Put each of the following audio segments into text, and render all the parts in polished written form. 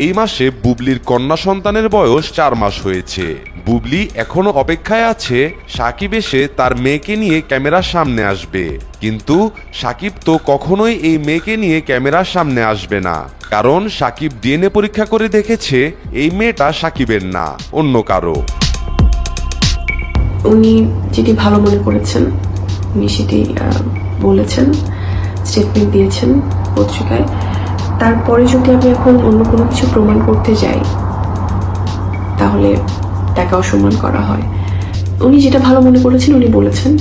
এই মাসে বুবলির কন্যা সন্তানের বয়স 4 মাস হয়েছে। বুবলি এখনো অপেক্ষায় আছে সাকিব এসে তার মেয়েকে নিয়ে ক্যামেরার সামনে আসবে, কিন্তু সাকিব তো কখনোই এই মেয়েকে নিয়ে ক্যামেরার সামনে আসবে না, কারণ সাকিব ডিএনএ পরীক্ষা করে দেখেছে এই মেয়েটা সাকিবের না, অন্য কারো। উনি যেটি ভালো মনে করেছেন উনি সেটি বলেছেন, স্টেটমেন্ট দিয়েছেন পত্রিকায়। তারপরে যদি আমি এখন অন্য কোনো কিছু প্রমাণ করতে যাই তাহলে তাকে অসম্মান করা হয়। উনি যেটা ভালো মনে করেছেন উনি বলেছেন,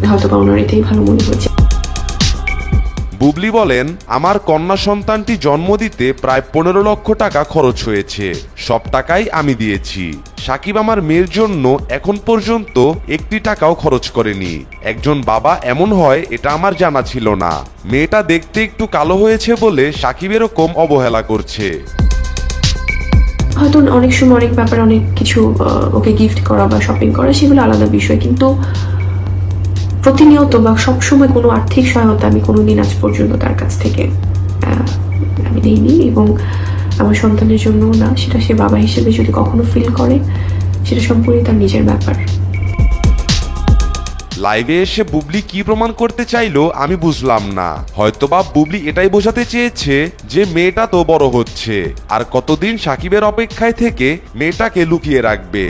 হয়তো বা ওনার এটাই ভালো মনে হয়েছে। বুবলি বলেন, আমার কন্যা সন্তানটি জন্ম দিতে প্রায় 15 লক্ষ টাকা খরচ হয়েছে, সব টাকাই আমি দিয়েছি। সাকিব আমার মেয়ের জন্য এখন পর্যন্ত 1টি টাকাও খরচ করেনি। একজন বাবা এমন হয় এটা আমার জানা ছিল না। মেয়েটা দেখতে একটু কালো হয়েছে বলে সাকিব এরকম অবহেলা করছে। হয়তো অনেক সময় অনেক ব্যাপারে অনেক কিছু ওকে গিফট করা বা শপিং করা সেগুলো আলাদা বিষয়, কিন্তু প্রতিনিয়ত বা সবসময় কোনো আর্থিক সহায়তা আমি কোনোদিন আজ পর্যন্ত তার কাছ থেকে আমি নিইনি, এবং আমার সন্তানের জন্যও না। সেটা সে বাবা হিসেবে যদি কখনো ফিল করে সেটা সম্পূর্ণ তার নিজের ব্যাপার। লাইভে এসে বুবলি কি প্রমাণ করতে চাইলো আমি বুঝলাম না। হয়তোবা বুবলি এটাই বোঝাতে চেয়েছে যে মেয়েটা তো বড় হচ্ছে, আর কতদিন সাকিবের অপেক্ষায় থেকে মেয়েটাকে লুকিয়ে রাখবে।